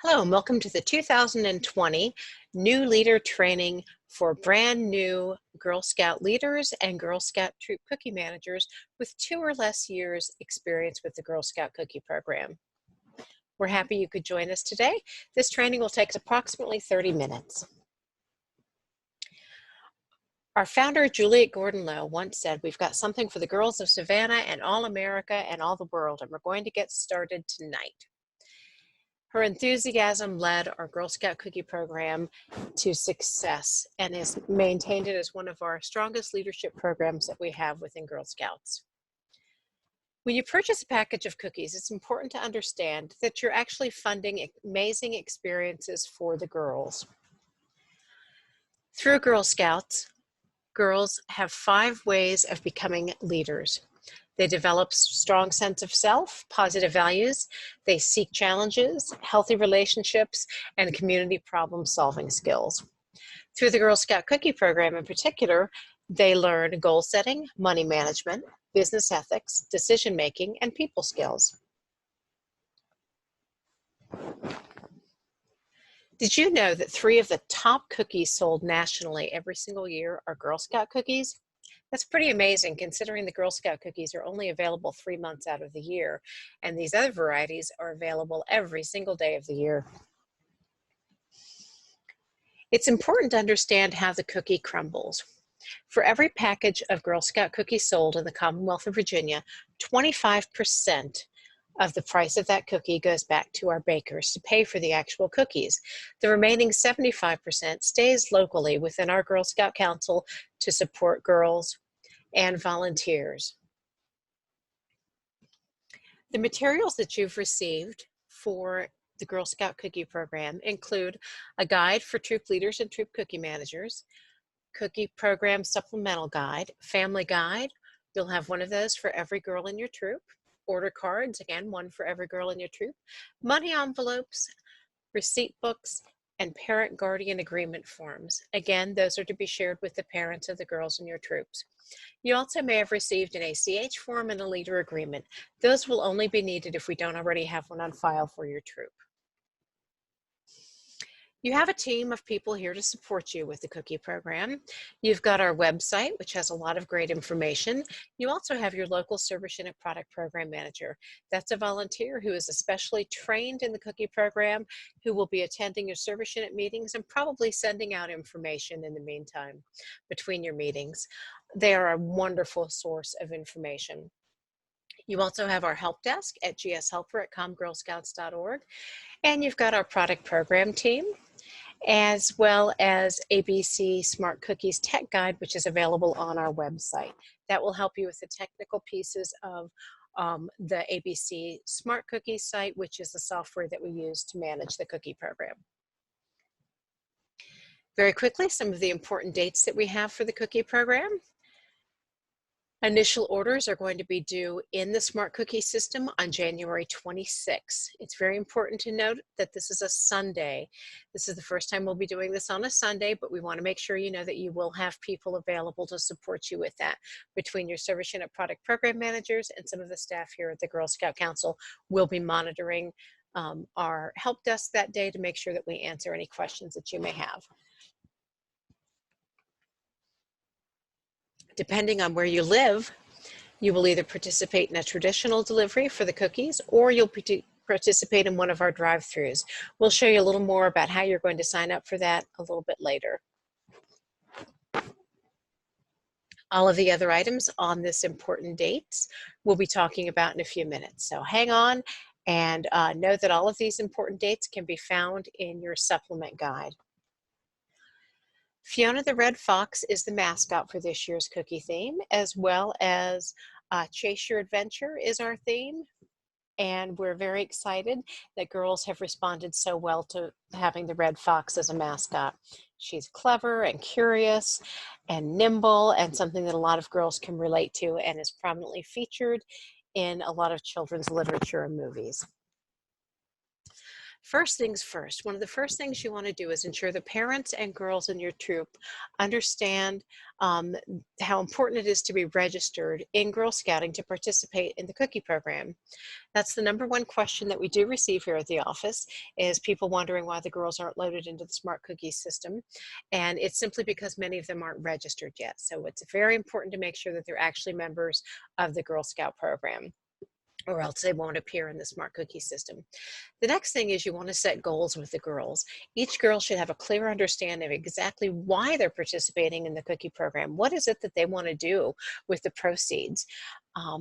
Hello and welcome to the 2020 New Leader Training for brand new Girl Scout leaders and Girl Scout troop cookie managers with 2 or less years experience with the Girl Scout cookie program. We're happy you could join us today. This training will take approximately 30 minutes. Our founder, Juliet Gordon-Lowe, once said, "We've got something for the girls of Savannah and all America and all the world, and we're going to get started tonight." Her enthusiasm led our Girl Scout cookie program to success and has maintained it as one of our strongest leadership programs that we have within Girl Scouts. When you purchase a package of cookies, it's important to understand that you're actually funding amazing experiences for the girls. Through Girl Scouts, girls have 5 ways of becoming leaders. They develop strong sense of self, positive values. They seek challenges, healthy relationships, and community problem-solving skills. Through the Girl Scout Cookie program in particular, they learn goal setting, money management, business ethics, decision-making, and people skills. Did you know that 3 of the top cookies sold nationally every single year are Girl Scout cookies? That's pretty amazing considering the Girl Scout cookies are only available 3 months out of the year, and these other varieties are available every single day of the year. It's important to understand how the cookie crumbles. For every package of Girl Scout cookies sold in the Commonwealth of Virginia, 25% of the price of that cookie goes back to our bakers to pay for the actual cookies. The remaining 75% stays locally within our Girl Scout Council to support girls and volunteers. The materials that you've received for the Girl Scout Cookie program include a guide for troop leaders and troop cookie managers, cookie program supplemental guide, family guide. You'll have one of those for every girl in your troop. Order cards, again, one for every girl in your troop, money envelopes, receipt books, and parent guardian agreement forms. Again, those are to be shared with the parents of the girls in your troops. You also may have received an ACH form and a leader agreement. Those will only be needed if we don't already have one on file for your troop. You have a team of people here to support you with the cookie program. You've got our website, which has a lot of great information. You also have your local Service Unit Product Program Manager. That's a volunteer who is especially trained in the cookie program, who will be attending your service unit meetings and probably sending out information in the meantime between your meetings. They are a wonderful source of information. You also have our help desk at gshelper@comgirlscouts.org, and you've got our product program team, as well as ABC Smart Cookies Tech Guide, which is available on our website. That will help you with the technical pieces of the ABC Smart Cookies site, which is the software that we use to manage the cookie program. Very quickly, some of the important dates that we have for the cookie program. Initial orders are going to be due in the Smart Cookie system on January 26th. It's very important to note that this is a Sunday. This is the first time we'll be doing this on a Sunday, but we want to make sure you know that you will have people available to support you with that. Between your Service Unit Product Program Managers and some of the staff here at the Girl Scout Council will be monitoring our help desk that day to make sure that we answer any questions that you may have. Depending on where you live, you will either participate in a traditional delivery for the cookies or you'll participate in one of our drive-thrus. We'll show you a little more about how you're going to sign up for that a little bit later. All of the other items on this important dates we'll be talking about in a few minutes. So hang on and know that all of these important dates can be found in your supplement guide. Fiona the Red Fox is the mascot for this year's cookie theme, as well as Chase Your Adventure is our theme. And we're very excited that girls have responded so well to having the Red Fox as a mascot. She's clever and curious and nimble and something that a lot of girls can relate to and is prominently featured in a lot of children's literature and movies. First things first, one of the first things you want to do is ensure the parents and girls in your troop understand um, how important it is to be registered in Girl Scouting to participate in the cookie program. That's the number one question that we do receive here at the office, is people wondering why the girls aren't loaded into the Smart Cookies system. And it's simply because many of them aren't registered yet. So it's very important to make sure that they're actually members of the Girl Scout program, or else they won't appear in the Smart Cookie system. The next thing is you want to set goals with the girls. Each girl should have a clear understanding of exactly why they're participating in the cookie program. What is it that they want to do with the proceeds?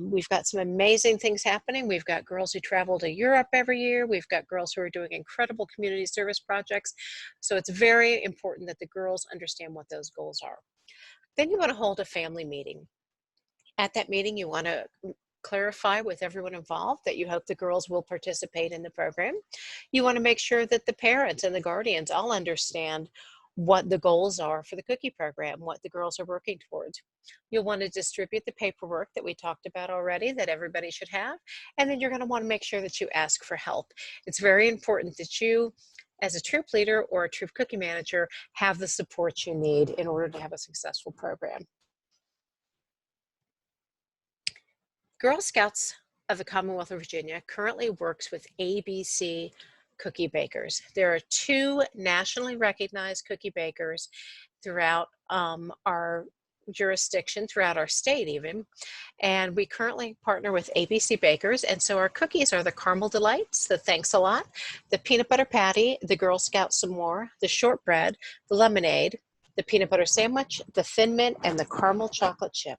We've got some amazing things happening. We've got girls who travel to Europe every year. We've got girls who are doing incredible community service projects. So it's very important that the girls understand what those goals are. Then you want to hold a family meeting. At that meeting, you want to clarify with everyone involved that you hope the girls will participate in the program. You want to make sure that the parents and the guardians all understand what the goals are for the cookie program, what the girls are working towards. You'll want to distribute the paperwork that we talked about already that everybody should have, and then you're going to want to make sure that you ask for help. It's very important that you, as a troop leader or a troop cookie manager, have the support you need in order to have a successful program. Girl Scouts of the Commonwealth of Virginia currently works with ABC cookie bakers. There are 2 nationally recognized cookie bakers throughout our jurisdiction, throughout our state even, and we currently partner with ABC Bakers, and so our cookies are the Caramel Delights, the Thanks a Lot, the Peanut Butter Patty, the Girl Scout S'more, the Shortbread, the Lemonade, the Peanut Butter Sandwich, the Thin Mint, and the Caramel Chocolate Chip.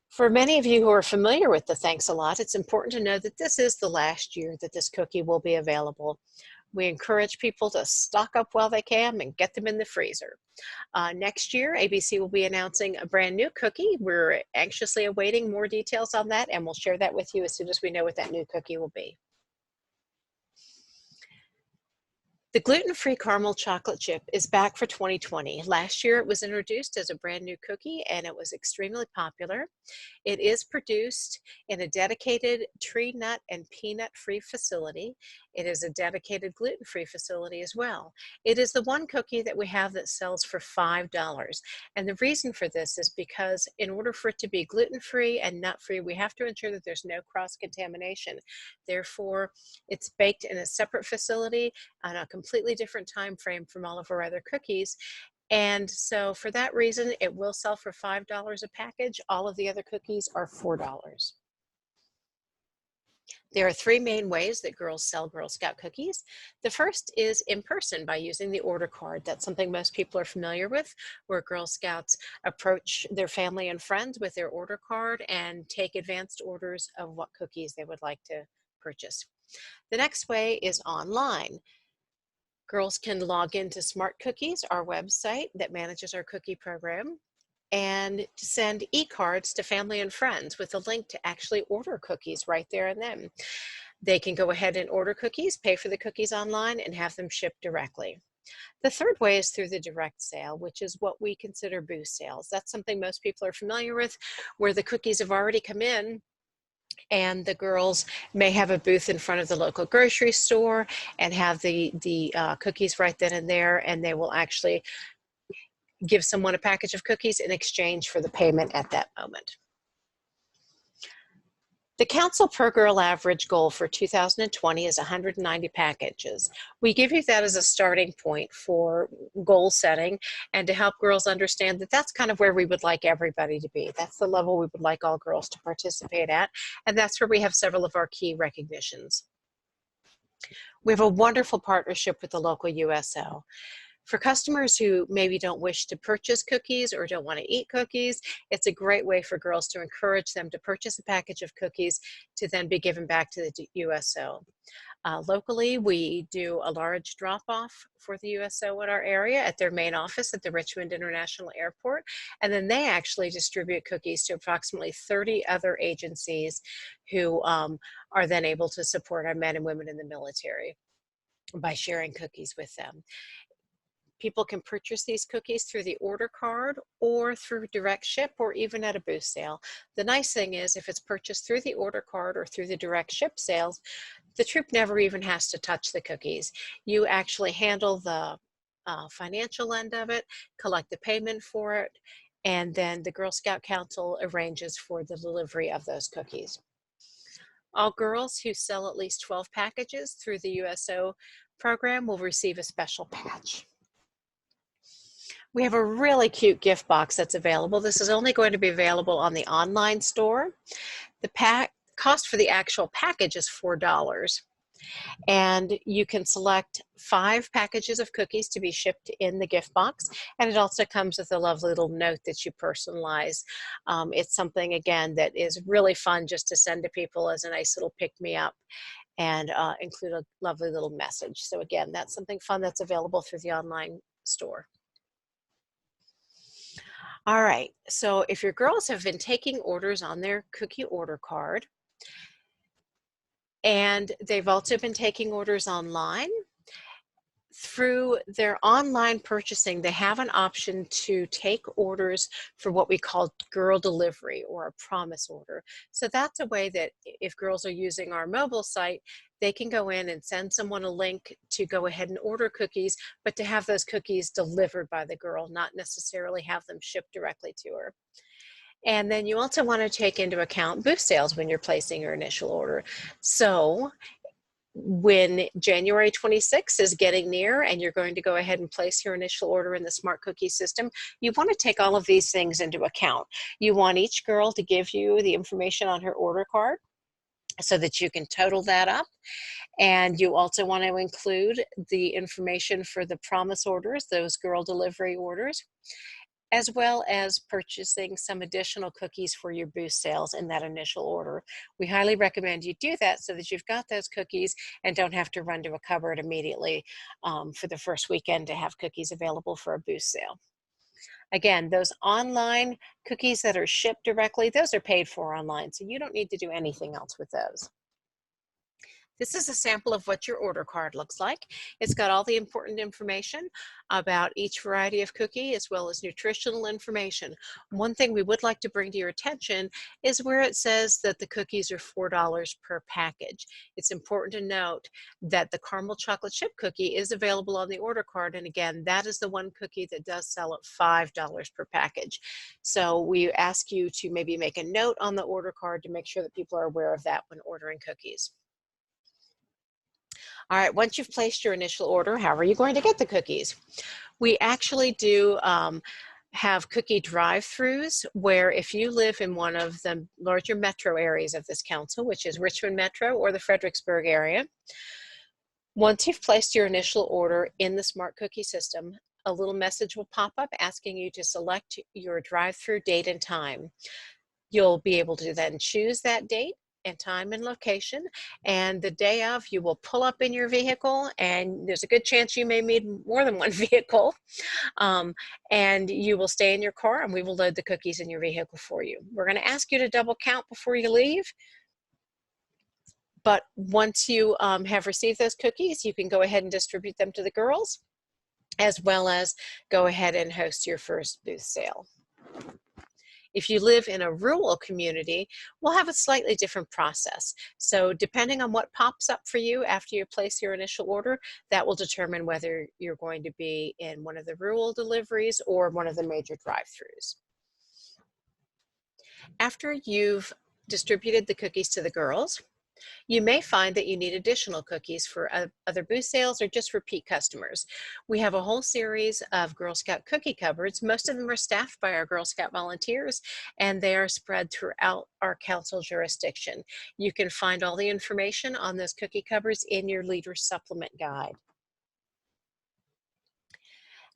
For many of you who are familiar with the Thanks a Lot, it's important to know that this is the last year that this cookie will be available. We encourage people to stock up while they can and get them in the freezer. Next year, ABC will be announcing a brand new cookie. We're anxiously awaiting more details on that, and we'll share that with you as soon as we know what that new cookie will be. The gluten-free caramel chocolate chip is back for 2020. Last year it was introduced as a brand new cookie and it was extremely popular. It is produced in a dedicated tree nut and peanut-free facility. It is a dedicated gluten-free facility as well. It is the one cookie that we have that sells for $5. And the reason for this is because in order for it to be gluten-free and nut-free, we have to ensure that there's no cross-contamination. Therefore, it's baked in a separate facility on a completely different time frame from all of our other cookies. And so for that reason, it will sell for $5 a package. All of the other cookies are $4. There are 3 main ways that girls sell Girl Scout cookies. The first is in person by using the order card. That's something most people are familiar with, where Girl Scouts approach their family and friends with their order card and take advanced orders of what cookies they would like to purchase. The next way is online. Girls can log into Smart Cookies, our website that manages our cookie program, and send e-cards to family and friends with a link to actually order cookies right there and then. They can go ahead and order cookies, pay for the cookies online, and have them shipped directly. The third way is through the direct sale, which is what we consider booth sales. That's something most people are familiar with, where the cookies have already come in and the girls may have a booth in front of the local grocery store and have the cookies right then and there, and they will actually give someone a package of cookies in exchange for the payment at that moment. The Council per Girl average goal for 2020 is 190 packages. We give you that as a starting point for goal setting and to help girls understand that that's kind of where we would like everybody to be. That's the level we would like all girls to participate at, and that's where we have several of our key recognitions. We have a wonderful partnership with the local USO. For customers who maybe don't wish to purchase cookies or don't want to eat cookies, it's a great way for girls to encourage them to purchase a package of cookies to then be given back to the USO. Locally, we do a large drop-off for the USO in our area at their main office at the Richmond International Airport, and then they actually distribute cookies to approximately 30 other agencies who are then able to support our men and women in the military by sharing cookies with them. People can purchase these cookies through the order card or through direct ship or even at a booth sale. The nice thing is if it's purchased through the order card or through the direct ship sales, the troop never even has to touch the cookies. You actually handle the financial end of it, collect the payment for it, and then the Girl Scout Council arranges for the delivery of those cookies. All girls who sell at least 12 packages through the USO program will receive a special patch. We have a really cute gift box that's available. This is only going to be available on the online store. The cost for the actual package is $4. And you can select 5 packages of cookies to be shipped in the gift box, and it also comes with a lovely little note that you personalize. It's something, again, that is really fun just to send to people as a nice little pick-me-up and include a lovely little message. So again, that's something fun that's available through the online store. All right, so if your girls have been taking orders on their cookie order card, and they've also been taking orders online, through their online purchasing, they have an option to take orders for what we call girl delivery or a promise order. So that's a way that if girls are using our mobile site, they can go in and send someone a link to go ahead and order cookies, but to have those cookies delivered by the girl, not necessarily have them shipped directly to her. And then you also want to take into account booth sales when you're placing your initial order. So when January 26th is getting near and you're going to go ahead and place your initial order in the Smart Cookie system, you want to take all of these things into account. You want each girl to give you the information on her order card so that you can total that up. And you also want to include the information for the promise orders, those girl delivery orders, as well as purchasing some additional cookies for your booth sales in that initial order. We highly recommend you do that so that you've got those cookies and don't have to run to a cupboard immediately for the first weekend to have cookies available for a booth sale. Again, those online cookies that are shipped directly, those are paid for online, so you don't need to do anything else with those. This is a sample of what your order card looks like. It's got all the important information about each variety of cookie as well as nutritional information. One thing we would like to bring to your attention is where it says that the cookies are $4 per package. It's important to note that the caramel chocolate chip cookie is available on the order card, and again, that is the one cookie that does sell at $5 per package. So we ask you to maybe make a note on the order card to make sure that people are aware of that when ordering cookies. All right, once you've placed your initial order, how are you going to get the cookies? We actually do have cookie drive-throughs where if you live in one of the larger metro areas of this council, which is Richmond Metro or the Fredericksburg area, once you've placed your initial order in the Smart Cookie system, a little message will pop up asking you to select your drive-through date and time. You'll be able to then choose that date and time and location, and the day of you will pull up in your vehicle, and there's a good chance you may need more than one vehicle, and you will stay in your car and we will load the cookies in your vehicle for you. We're going to ask you to double count before you leave, but once you have received those cookies, you can go ahead and distribute them to the girls as well as go ahead and host your first booth sale. If you live in a rural community, we'll have a slightly different process. So depending on what pops up for you after you place your initial order, that will determine whether you're going to be in one of the rural deliveries or one of the major drive-throughs. After you've distributed the cookies to the girls, you may find that you need additional cookies for other booth sales or just repeat customers. We have a whole series of Girl Scout cookie cupboards. Most of them are staffed by our Girl Scout volunteers, and they are spread throughout our council jurisdiction. You can find all the information on those cookie cupboards in your Leader Supplement Guide.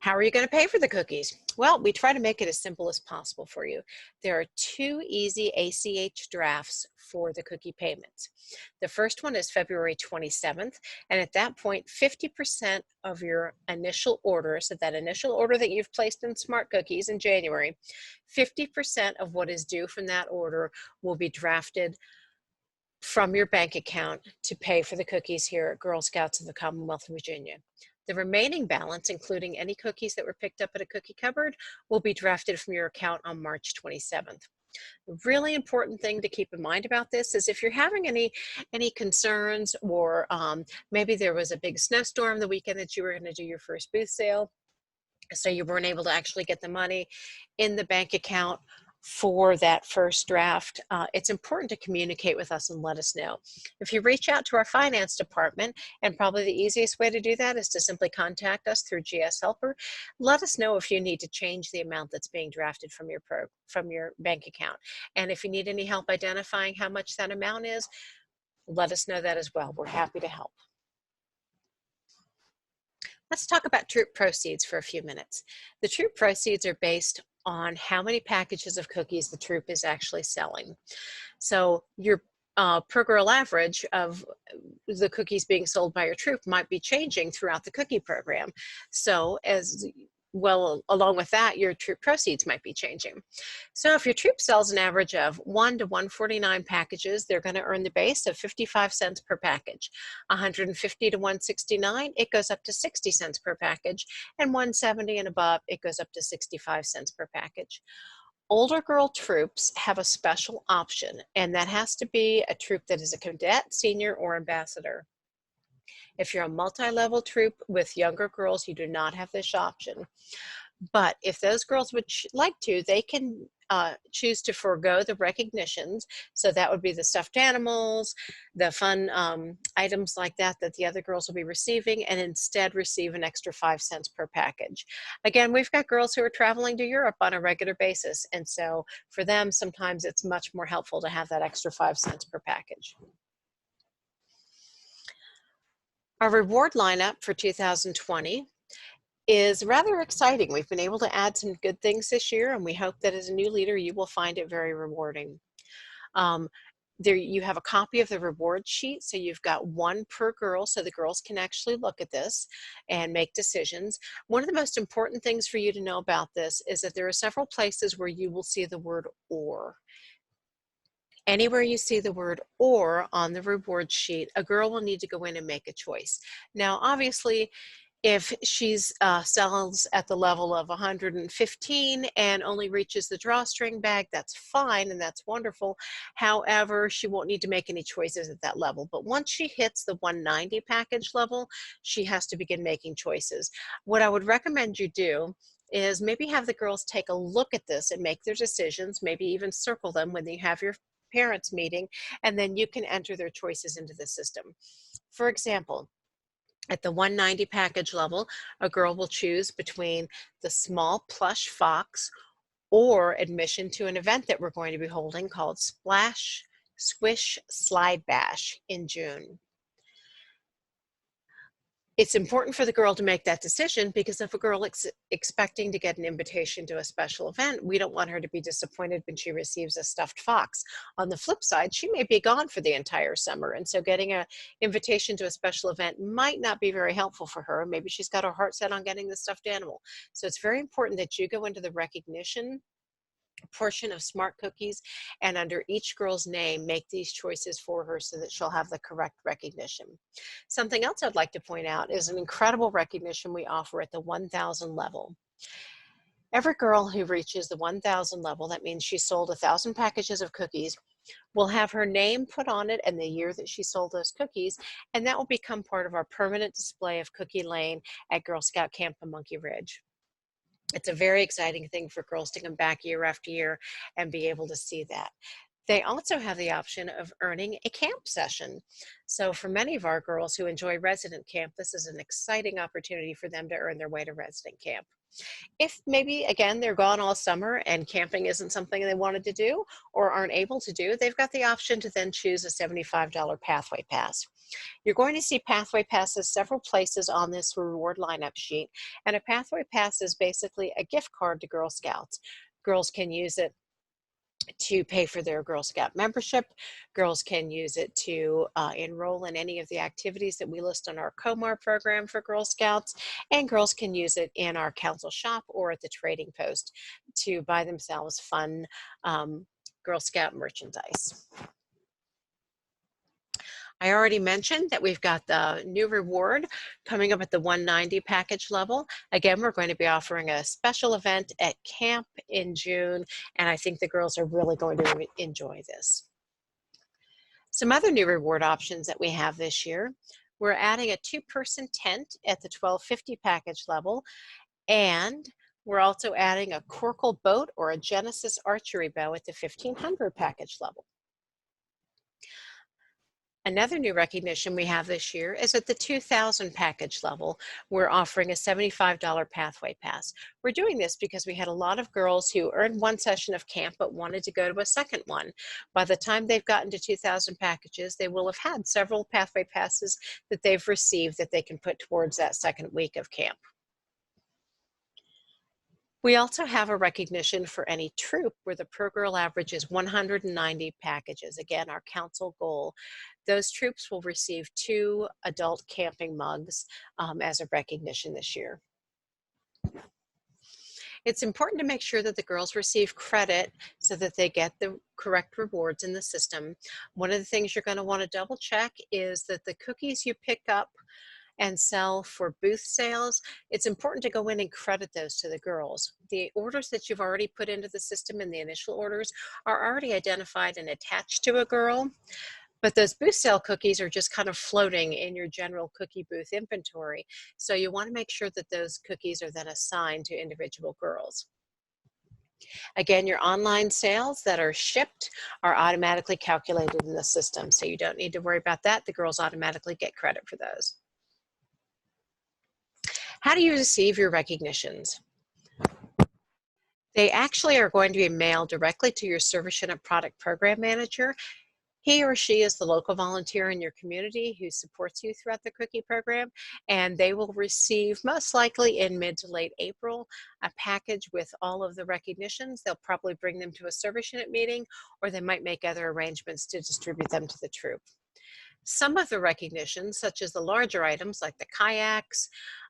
How are you going to pay for the cookies? Well, we try to make it as simple as possible for you. There are 2 easy ACH drafts for the cookie payments. The first one is February 27th, and at that point, 50% of your initial order, so that initial order that you've placed in Smart Cookies in January, 50% of what is due from that order will be drafted from your bank account to pay for the cookies here at Girl Scouts of the Commonwealth of Virginia. The remaining balance, including any cookies that were picked up at a cookie cupboard, will be drafted from your account on March 27th. The really important thing to keep in mind about this is if you're having any concerns, or maybe there was a big snowstorm the weekend that you were going to do your first booth sale, so you weren't able to actually get the money in the bank account for that first draft, it's important to communicate with us and let us know. If you reach out to our finance department, and probably the easiest way to do that is to simply contact us through GS Helper, let us know if you need to change the amount that's being drafted from your bank account. And if you need any help identifying how much that amount is, let us know that as well. We're happy to help. Let's talk about troop proceeds for a few minutes. The troop proceeds are based on how many packages of cookies the troop is actually selling. So your per girl average of the cookies being sold by your troop might be changing throughout the cookie program. So as well, along with that, your troop proceeds might be changing. So if your troop sells an average of 1 to 149 packages, they're going to earn the base of 55 cents per package. 150 to 169, it goes up to 60 cents per package. And 170 and above, it goes up to 65 cents per package. Older girl troops have a special option, and that has to be a troop that is a cadet, senior, or ambassador. If you're a multi-level troop with younger girls, you do not have this option. But if those girls would like to, they can choose to forego the recognitions. So that would be the stuffed animals, the fun items like that that the other girls will be receiving, and instead receive an extra 5 cents per package. Again, we've got girls who are traveling to Europe on a regular basis. And so for them, sometimes it's much more helpful to have that extra 5 cents per package. Our reward lineup for 2020 is rather exciting. We've been able to add some good things this year, and we hope that as a new leader, you will find it very rewarding. There you have a copy of the reward sheet, so you've got one per girl, so the girls can actually look at this and make decisions. One of the most important things for you to know about this is that there are several places where you will see the word "or." Anywhere you see the word "or" on the reward sheet, a girl will need to go in and make a choice. Now, obviously, if she's sells at the level of 115 and only reaches the drawstring bag, that's fine and that's wonderful. However, she won't need to make any choices at that level. But once she hits the 190 package level, she has to begin making choices. What I would recommend you do is maybe have the girls take a look at this and make their decisions, maybe even circle them when you have your parents meeting, and then you can enter their choices into the system. For example, at the 190 package level, a girl will choose between the small plush fox or admission to an event that we're going to be holding called Splash Squish Slide Bash in June. It's important for the girl to make that decision, because if a girl is expecting to get an invitation to a special event, we don't want her to be disappointed when she receives a stuffed fox. On the flip side, she may be gone for the entire summer, and so getting an invitation to a special event might not be very helpful for her. Maybe she's got her heart set on getting the stuffed animal. So it's very important that you go into the recognition portion of Smart Cookies, and under each girl's name, make these choices for her so that she'll have the correct recognition. Something else I'd like to point out is an incredible recognition we offer at the 1,000 level. Every girl who reaches the 1,000 level, that means she sold 1,000 packages of cookies, will have her name put on it and the year that she sold those cookies, and that will become part of our permanent display of Cookie Lane at Girl Scout Camp on Monkey Ridge. It's a very exciting thing for girls to come back year after year and be able to see that. They also have the option of earning a camp session. So for many of our girls who enjoy resident camp, this is an exciting opportunity for them to earn their way to resident camp. If maybe, again, they're gone all summer and camping isn't something they wanted to do or aren't able to do, they've got the option to then choose a $75 pathway pass. You're going to see pathway passes several places on this reward lineup sheet, and a pathway pass is basically a gift card to Girl Scouts. Girls can use it to pay for their Girl Scout membership. Girls can use it to enroll in any of the activities that we list on our COMAR program for Girl Scouts, and girls can use it in our council shop or at the trading post to buy themselves fun Girl Scout merchandise. I already mentioned that we've got the new reward coming up at the 190 package level. Again, we're going to be offering a special event at camp in June, and I think the girls are really going to enjoy this. Some other new reward options that we have this year, we're adding a two-person tent at the 1250 package level, and we're also adding a Corkle boat or a Genesis archery bow at the 1500 package level. Another new recognition we have this year is at the 2000 package level. We're offering a $75 pathway pass. We're doing this because we had a lot of girls who earned one session of camp but wanted to go to a second one. By the time they've gotten to 2000 packages, they will have had several pathway passes that they've received that they can put towards that second week of camp. We also have a recognition for any troop where the per girl average is 190 packages. Again, our council goal. Those troops will receive 2 adult camping mugs as a recognition this year. It's important to make sure that the girls receive credit so that they get the correct rewards in the system. One of the things you're going to want to double check is that the cookies you pick up and sell for booth sales, it's important to go in and credit those to the girls. The orders that you've already put into the system in the initial orders are already identified and attached to a girl, but those booth sale cookies are just kind of floating in your general cookie booth inventory. So you want to make sure that those cookies are then assigned to individual girls. Again, your online sales that are shipped are automatically calculated in the system, so you don't need to worry about that. The girls automatically get credit for those. How do you receive your recognitions? They actually are going to be mailed directly to your Service-Unit Product Program Manager. He or she is the local volunteer in your community who supports you throughout the cookie program, and they will receive, most likely in mid to late April, a package with all of the recognitions. They'll probably bring them to a service unit meeting, or they might make other arrangements to distribute them to the troop. Some of the recognitions, such as the larger items like the kayaks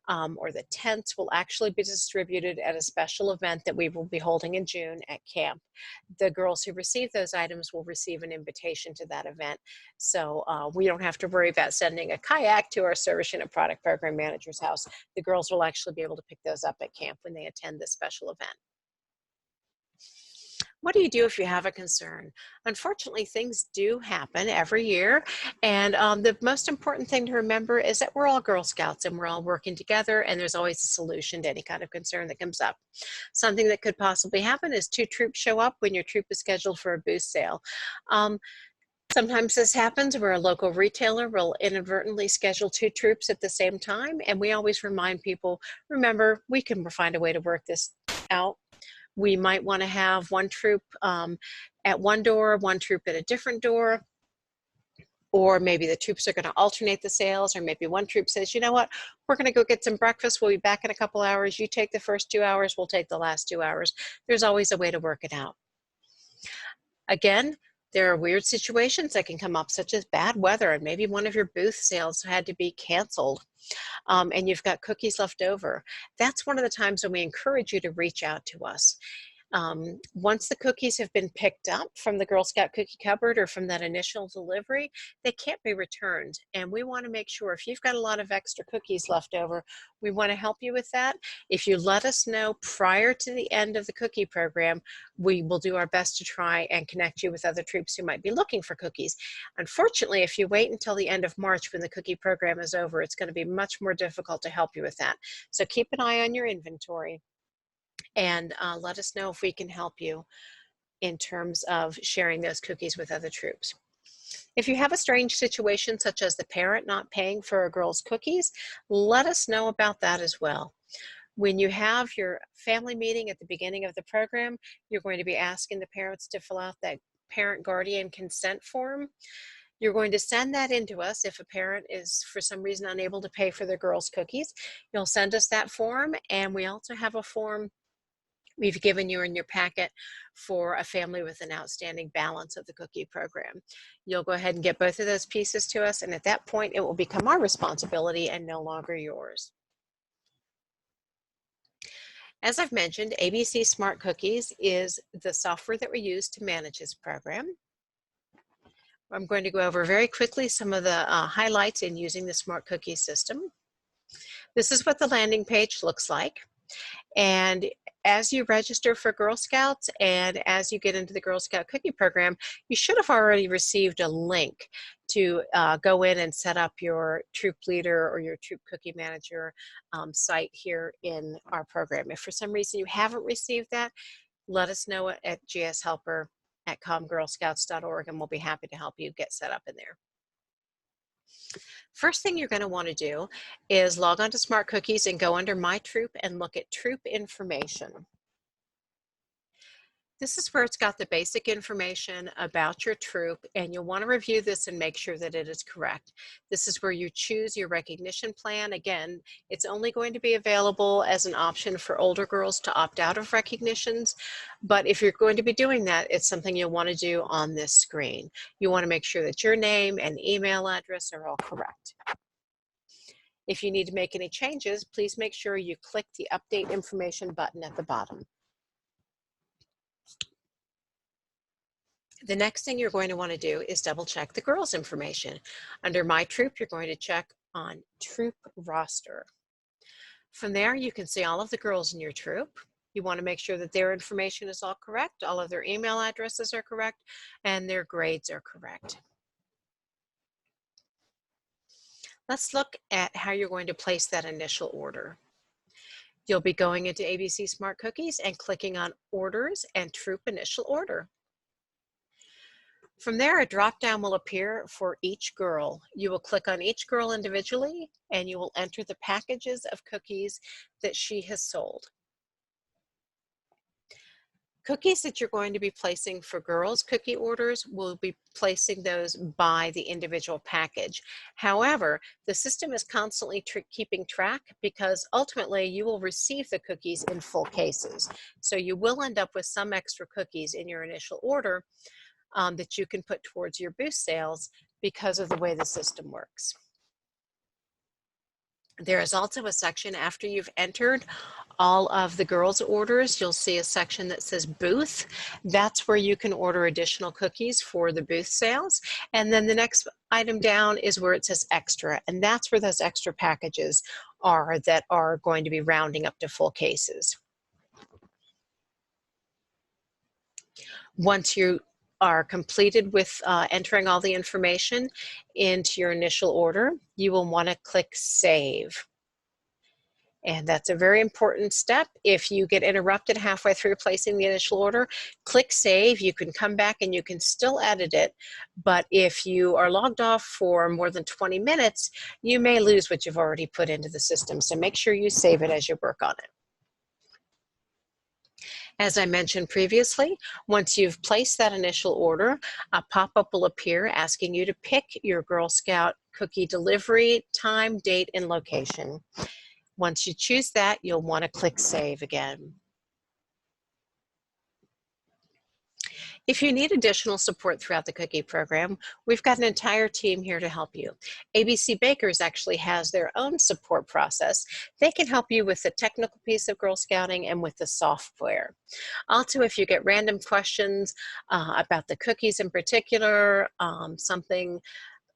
or the tents, will actually be distributed at a special event that we will be holding in June at camp. The girls who receive those items will receive an invitation to that event. So we don't have to worry about sending a kayak to our Service Unit Product Program Manager's house. The girls will actually be able to pick those up at camp when they attend this special event. What do you do if you have a concern? Unfortunately, things do happen every year. And the most important thing to remember is that we're all Girl Scouts and we're all working together, and there's always a solution to any kind of concern that comes up. Something that could possibly happen is 2 troops show up when your troop is scheduled for a booth sale. Sometimes this happens where a local retailer will inadvertently schedule 2 troops at the same time, and we always remind people, remember, we can find a way to work this out. We might want to have one troop at one door, one troop at a different door, or maybe the troops are going to alternate the sales, or maybe one troop says, you know what, we're going to go get some breakfast. We'll be back in a couple hours. You take the first 2 hours, we'll take the last 2 hours. There's always a way to work it out. Again, there are weird situations that can come up, such as bad weather, and maybe one of your booth sales had to be canceled. And you've got cookies left over. That's one of the times when we encourage you to reach out to us. Once the cookies have been picked up from the Girl Scout cookie cupboard or from that initial delivery, they can't be returned. And we want to make sure if you've got a lot of extra cookies left over, we want to help you with that. If you let us know prior to the end of the cookie program, we will do our best to try and connect you with other troops who might be looking for cookies. Unfortunately, if you wait until the end of March when the cookie program is over, it's going to be much more difficult to help you with that. So keep an eye on your inventory and let us know if we can help you in terms of sharing those cookies with other troops. If you have a strange situation, such as the parent not paying for a girl's cookies, let us know about that as well. When you have your family meeting at the beginning of the program, you're going to be asking the parents to fill out that parent guardian consent form. You're going to send that in to us if a parent is for some reason unable to pay for their girls' cookies. You'll send us that form, and we also have a form we've given you in your packet for a family with an outstanding balance of the cookie program. You'll go ahead and get both of those pieces to us, and at that point it will become our responsibility and no longer yours. As I've mentioned, ABC Smart Cookies is the software that we use to manage this program. I'm going to go over very quickly some of the highlights in using the Smart Cookie system. This is what the landing page looks like. And as you register for Girl Scouts and as you get into the Girl Scout Cookie Program, you should have already received a link to go in and set up your Troop Leader or your Troop Cookie Manager site here in our program. If for some reason you haven't received that, let us know at gshelper@comgirlscouts.org and we'll be happy to help you get set up in there. First thing you're going to want to do is log on to Smart Cookies and go under My Troop and look at Troop Information. This is where it's got the basic information about your troop, and you'll want to review this and make sure that it is correct. This is where you choose your recognition plan. Again, it's only going to be available as an option for older girls to opt out of recognitions, but if you're going to be doing that, it's something you'll want to do on this screen. You want to make sure that your name and email address are all correct. If you need to make any changes, please make sure you click the Update Information button at the bottom. The next thing you're going to want to do is double check the girls' information. Under My Troop, you're going to check on Troop Roster. From there, you can see all of the girls in your troop. You want to make sure that their information is all correct, all of their email addresses are correct, and their grades are correct. Let's look at how you're going to place that initial order. You'll be going into ABC Smart Cookies and clicking on Orders and Troop Initial Order. From there, a drop-down will appear for each girl. You will click on each girl individually, and you will enter the packages of cookies that she has sold. Cookies that you're going to be placing for girls' cookie orders, will be placing those by the individual package. However, the system is constantly keeping track because ultimately you will receive the cookies in full cases. So you will end up with some extra cookies in your initial order that you can put towards your boost sales because of the way the system works. There is also a section after you've entered all of the girls' orders. You'll see a section that says Booth. That's where you can order additional cookies for the booth sales. And then the next item down is where it says Extra, and that's where those extra packages are that are going to be rounding up to full cases. Once you are completed with entering all the information into your initial order, you will want to click Save. And that's a very important step. If you get interrupted halfway through placing the initial order, click Save. You can come back and you can still edit it, but if you are logged off for more than 20 minutes, you may lose what you've already put into the system. So make sure you save it as you work on it. As I mentioned previously, once you've placed that initial order, a pop-up will appear asking you to pick your Girl Scout cookie delivery time, date, and location. Once you choose that, you'll want to click Save again. If you need additional support throughout the cookie program, we've got an entire team here to help you. ABC Bakers actually has their own support process. They can help you with the technical piece of Girl Scouting and with the software. Also, if you get random questions about the cookies in particular, something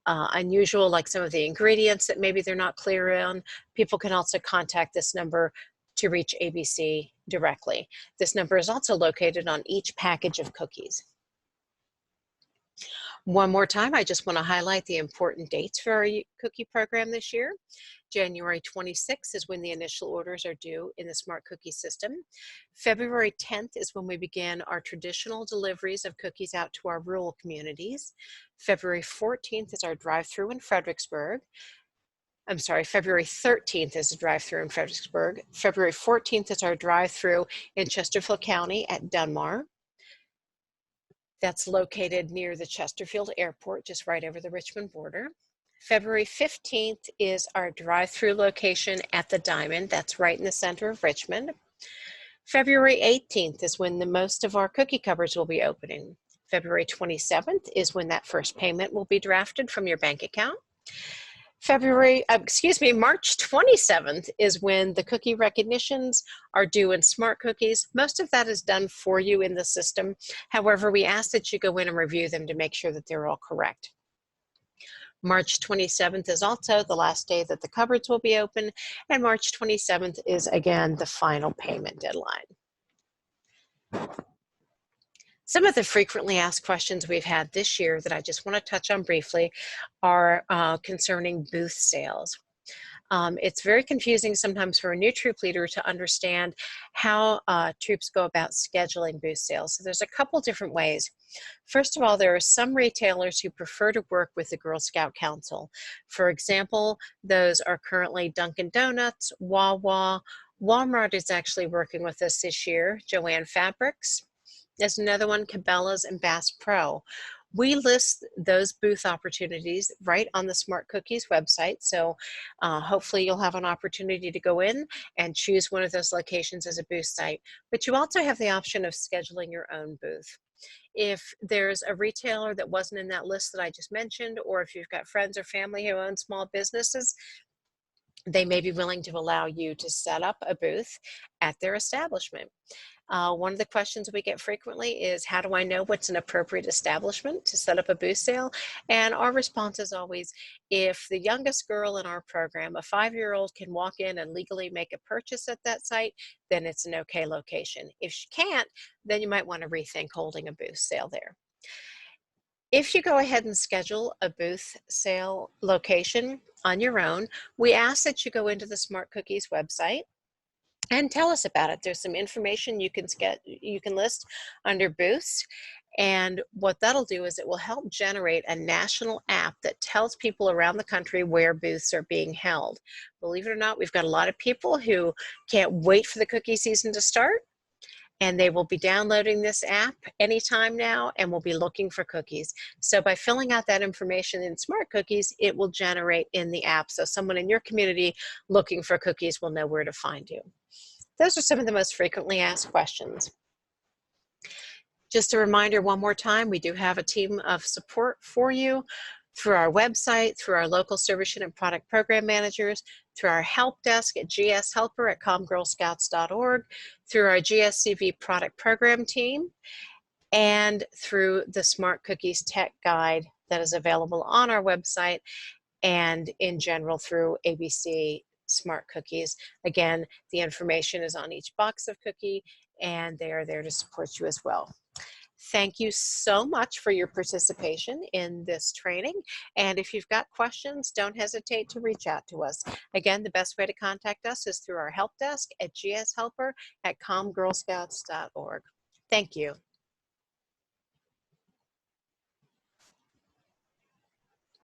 unusual like some of the ingredients that maybe they're not clear on, people can also contact this number to reach ABC directly. This number is also located on each package of cookies. One more time, I just want to highlight the important dates for our cookie program this year. January 26th is when the initial orders are due in the Smart Cookie system. February 10th is when we begin our traditional deliveries of cookies out to our rural communities. February 14th is our drive-through in Fredericksburg. I'm sorry, February 13th is a drive-through in Fredericksburg. February 14th is our drive-through in Chesterfield County at Dunmar. That's located near the Chesterfield Airport, just right over the Richmond border. February 15th is our drive-through location at the Diamond. That's right in the center of Richmond. February 18th is when the most of our cookie cupboards will be opening. February 27th is when that first payment will be drafted from your bank account. March 27th is when the cookie recognitions are due in Smart Cookies. Most of that is done for you in the system. However, we ask that you go in and review them to make sure that they're all correct. March 27th is also the last day that the cupboards will be open, and March 27th is again the final payment deadline. Some of the frequently asked questions we've had this year that I just want to touch on briefly are concerning booth sales. It's very confusing sometimes for a new troop leader to understand how troops go about scheduling booth sales. So there's a couple different ways. First of all, there are some retailers who prefer to work with the Girl Scout Council. For example, those are currently Dunkin' Donuts, Wawa. Walmart is actually working with us this year. Joann Fabrics. There's another one, Cabela's and Bass Pro. We list those booth opportunities right on the Smart Cookies website, so hopefully you'll have an opportunity to go in and choose one of those locations as a booth site. But you also have the option of scheduling your own booth. If there's a retailer that wasn't in that list that I just mentioned, or if you've got friends or family who own small businesses, they may be willing to allow you to set up a booth at their establishment. One of the questions we get frequently is, how do I know what's an appropriate establishment to set up a booth sale? And our response is always, if the youngest girl in our program, a 5-year-old, can walk in and legally make a purchase at that site, then it's an okay location. If she can't, then you might want to rethink holding a booth sale there. If you go ahead and schedule a booth sale location on your own, we ask that you go into the Smart Cookies website and tell us about it. There's some information you can list under booths, and what that'll do is it will help generate a national app that tells people around the country where booths are being held. Believe it or not, we've got a lot of people who can't wait for the cookie season to start, and they will be downloading this app anytime now and will be looking for cookies. So by filling out that information in Smart Cookies, it will generate in the app, so someone in your community looking for cookies will know where to find you. Those are some of the most frequently asked questions. Just a reminder one more time, we do have a team of support for you through our website, through our local service unit product program managers, through our help desk at gshelper@comgirlscouts.org, through our GSCV product program team, and through the Smart Cookies tech guide that is available on our website, and in general through ABC Smart Cookies. Again, the information is on each box of cookie, and they are there to support you as well. Thank you so much for your participation in this training. And if you've got questions, don't hesitate to reach out to us. Again, the best way to contact us is through our help desk at gshelper@comgirlscouts.org. Thank you.